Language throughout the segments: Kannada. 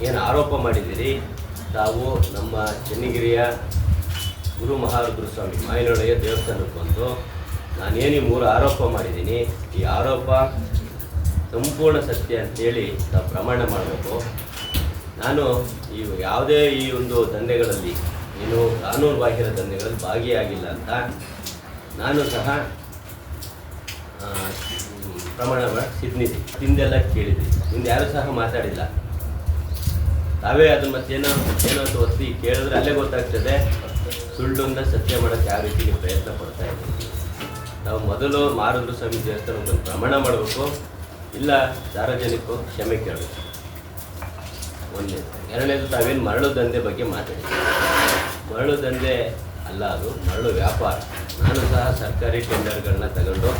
ಏನು ಆರೋಪ ಮಾಡಿದ್ದೀರಿ, ತಾವು ನಮ್ಮ ಚೆನ್ನಗಿರಿಯ ಗುರು ಮಹಾರುದ್ರ ಸ್ವಾಮಿ ಮಾಯನೊಳಗೆ ದೇವಸ್ಥಾನಕ್ಕೆ ಬಂದು ನಾನೇನು 3 ಆರೋಪ ಮಾಡಿದ್ದೀನಿ, ಈ ಆರೋಪ ಸಂಪೂರ್ಣ ಸತ್ಯ ಅಂತೇಳಿ ನಾವು ಪ್ರಮಾಣ ಮಾಡಬೇಕು. ನಾನು ಯಾವುದೇ ಈ ಒಂದು ದಂಧೆಗಳಲ್ಲಿ ಏನು ಕಾನೂನು ಬಾಹಿರ ದಂಧೆಗಳಲ್ಲಿ ಭಾಗಿಯಾಗಿಲ್ಲ ಅಂತ ನಾನು ಸಹ ಪ್ರಮಾಣ ಸಿದ್ನಿದ್ದೆ. ಹಿಂದೆಲ್ಲ ಕೇಳಿದ್ರಿ, ಹಿಂದೆ ಯಾರೂ ಸಹ ಮಾತಾಡಿಲ್ಲ. ತಾವೇ ಅದನ್ನು ಮತ್ತೇನೋ ಅಂತ ಒತ್ತಿ ಕೇಳಿದ್ರೆ ಅಲ್ಲೇ ಗೊತ್ತಾಗ್ತದೆ ಸುಳ್ಳನ್ನ ಸತ್ಯ ಮಾಡೋಕ್ಕೆ ಯಾವ ರೀತಿಗೆ ಪ್ರಯತ್ನ ಪಡ್ತಾ ಇದ್ದೀವಿ. ನಾವು ಮೊದಲು ಮಾರುದ್ರ ಸ್ವಾಮಿ ದೇವಸ್ಥಾನಕ್ಕೆ ಬಂದು ಪ್ರಮಾಣ ಮಾಡಬೇಕು, ಇಲ್ಲ ಸಾರ್ವಜನಿಕರು ಕ್ಷಮೆ ಕೇಳಬೇಕು. ಒಂದನೇದು. ಎರಡನೇದು, ತಾವೇನು ಮರಳು ದಂಧೆ ಬಗ್ಗೆ ಮಾತಾಡಿದ್ದೀವಿ. ಮರಳು ದಂಧೆ ಅಲ್ಲ, ಅದು ಮರಳು ವ್ಯಾಪಾರ. ನಾನು ಸಹ ಸರ್ಕಾರಿ ಟೆಂಡರ್ಗಳನ್ನ ತಗೊಂಡು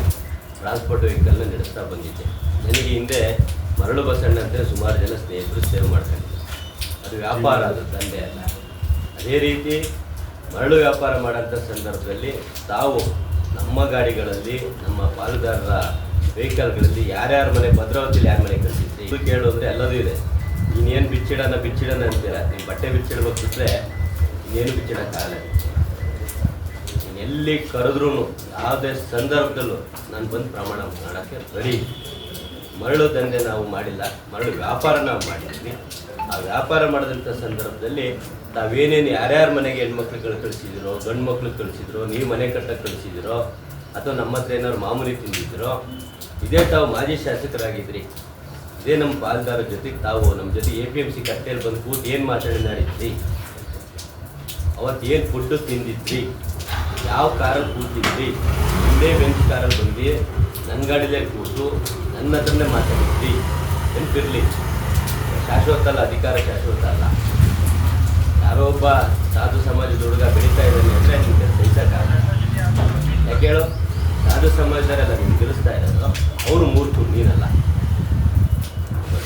ಟ್ರಾನ್ಸ್ಪೋರ್ಟ್ ವೆಹಿಕಲ್ನ ನಡೆಸ್ತಾ ಬಂದಿದ್ದೆ. ನನಗೆ ಹಿಂದೆ ಮರಳು ಬಸಣ್ಣ ಅಂತ ಸುಮಾರು ಜನ ಸ್ನೇಹಿತರು ಸೇವೆ ಮಾಡ್ಕೊಂಡಿದ್ದೆ. ಅದು ವ್ಯಾಪಾರ, ಅದು ದಂಧೆ ಅಲ್ಲ. ಅದೇ ರೀತಿ ಮರಳು ವ್ಯಾಪಾರ ಮಾಡೋಂಥ ಸಂದರ್ಭದಲ್ಲಿ ತಾವು ನಮ್ಮ ಗಾಡಿಗಳಲ್ಲಿ, ನಮ್ಮ ಪಾಲುದಾರರ ವೆಹಿಕಲ್ಗಳಲ್ಲಿ ಯಾರ್ಯಾರ ಮನೆ, ಭದ್ರಾವತಿಲಿ ಯಾರ ಮನೆ ಕಳಿಸಿದ್ರಿ ಇದು ಕೇಳೋದ್ರೆ ಎಲ್ಲದೂ ಇದೆ. ಇನ್ನೇನು ಬಿಚ್ಚಿಡೋಣ ಅಂತೀರ, ನೀವು ಬಟ್ಟೆ ಬಿಚ್ಚಿಡ್ಬೇಕು ಬಿಟ್ಟರೆ ಇನ್ನೇನು ಬಿಚ್ಚಿಡೋಕ್ಕಾಗಲ್ಲ. ಎಲ್ಲಿ ಕರೆದ್ರೂ ಯಾವುದೇ ಸಂದರ್ಭದಲ್ಲೂ ನಾನು ಬಂದು ಪ್ರಮಾಣ ಮಾಡೋಕ್ಕೆ ರೆಡಿ. ಮರಳು ದಂಧೆ ನಾವು ಮಾಡಿಲ್ಲ, ಮರಳು ವ್ಯಾಪಾರ ನಾವು ಮಾಡಿದ್ವಿ. ಆ ವ್ಯಾಪಾರ ಮಾಡಿದಂಥ ಸಂದರ್ಭದಲ್ಲಿ ತಾವೇನೇನು ಯಾರ್ಯಾರ ಮನೆಗೆ ಹೆಣ್ಮಕ್ಳುಗಳು ಕಳಿಸಿದಿರೋ, ಗಂಡು ಮಕ್ಳು ಕಳಿಸಿದ್ರು, ನೀವು ಮನೆ ಕಟ್ಟಕ್ಕೆ ಕಳಿಸಿದಿರೋ, ಅಥವಾ ನಮ್ಮ ಹತ್ರ ಏನಾದ್ರು ಮಾಮೂಲಿ ತಿಂದಿದ್ರೋ, ಇದೇ ತಾವು ಮಾಜಿ ಶಾಸಕರಾಗಿದ್ರಿ, ಇದೇ ನಮ್ಮ ಪಾಲ್ದಾರ ಜೊತೆಗೆ ತಾವು ನಮ್ಮ ಜೊತೆ APMC ಕಟ್ಟೆಯಲ್ಲಿ ಬಂದು ಕೂತು ಏನು ಮಾತಾಡಿದ್ರಿ, ಅವತ್ತು ಏನು ಫುಡ್ಡು ತಿಂದಿದ್ರಿ, ಯಾವ ಕಾರಲ್ಲಿ ಕೂತಿದ್ರಿ, ಒಂದೇ ಬೆಂಚ್ ಕಾರಲ್ಲಿ ಬಂದು ನನ್ನ ಗಾಡಿಲೇ ಕೂತು ನನ್ನ ಹತ್ರನೇ ಮಾತಾಡಿದ್ರಿ. ನೆನಪಿರಲಿ, ಶಾಶ್ವತ ಅಲ್ಲ, ಅಧಿಕಾರ ಶಾಶ್ವತ ಅಲ್ಲ. ಯಾರೋ ಒಬ್ಬ ಸಾಧು ಸಮಾಜದ ಹುಡುಗ ಬೆಳೀತಾ ಇದ್ದಾನೆ ಅಂದರೆ ನಿಮಗೆ ಸಹಿಸಕ್ಕಾಗಲ್ಲ. ಯಾಕೆ ಹೇಳು, ಸಾಧು ಸಮಾಜದವರೆಲ್ಲ ನಿಮ್ಗೆ ತಿಳಿಸ್ತಾ ಇರೋದು, ಅವರು ಮೂರ್ಖರು, ನೀನಲ್ಲ.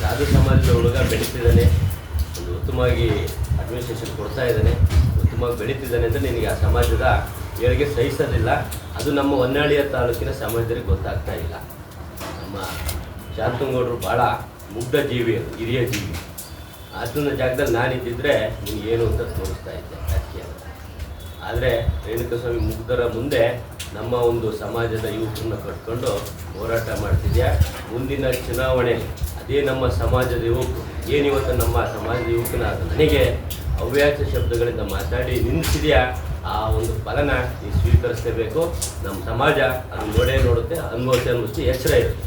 ಸಾಧು ಸಮಾಜದ ಹುಡುಗ ಬೆಳೀತಿದ್ದಾನೆ, ಒಂದು ಉತ್ತಮವಾಗಿ ಅಡ್ಮಿನಿಸ್ಟ್ರೇಷನ್ ಕೊಡ್ತಾ ಇದ್ದಾನೆ, ಉತ್ತಮವಾಗಿ ಬೆಳೀತಿದ್ದಾನೆ ಅಂದರೆ ನಿನಗೆ ಆ ಸಮಾಜದ ಏಳಿಗೆ ಸಹಿಸೋದಿಲ್ಲ. ಅದು ನಮ್ಮ ಹೊನ್ನಾಳಿಯ ತಾಲೂಕಿನ ಸಮಾಜದವರಿಗೆ ಗೊತ್ತಾಗ್ತಾ ಇಲ್ಲ. ನಮ್ಮ ಶಾಂತಂಗೌಡರು ಭಾಳ ಮುಗ್ಧ ಜೀವಿ, ಅದು ಹಿರಿಯ ಜೀವಿ. ಆತನ ಜಾಗದಲ್ಲಿ ನಾನಿದ್ದಿದ್ರೆ ನಿನಗೇನು ಅಂತ ತೋರಿಸ್ತಾ ಇದ್ದೆ ರಾಜಕೀಯ. ಆದರೆ ರೇಣುಕಸ್ವಾಮಿ ಮುಗ್ಧರ ಮುಂದೆ ನಮ್ಮ ಒಂದು ಸಮಾಜದ ಯುವಕರನ್ನ ಕಟ್ಕೊಂಡು ಹೋರಾಟ ಮಾಡ್ತಿದ್ಯಾ. ಮುಂದಿನ ಚುನಾವಣೆ ಅದೇ ನಮ್ಮ ಸಮಾಜದ ಯುವಕರು ಏನಿವತ್ತು ನಮ್ಮ ಸಮಾಜದ ಯುವಕನಾದ ನನಗೆ ಅವ್ಯಾಚ ಶಬ್ದಗಳಿಂದ ಮಾತಾಡಿ ನಿಲ್ಲಿಸಿದ್ಯಾ, ಆ ಒಂದು ಫಲನ ನೀವು ಸ್ವೀಕರಿಸಲೇಬೇಕು. ನಮ್ಮ ಸಮಾಜ ಅದು ನೋಡುತ್ತೆ, ಅನುಭವಿಸಿ ಎಚ್ಚರ ಇರುತ್ತೆ.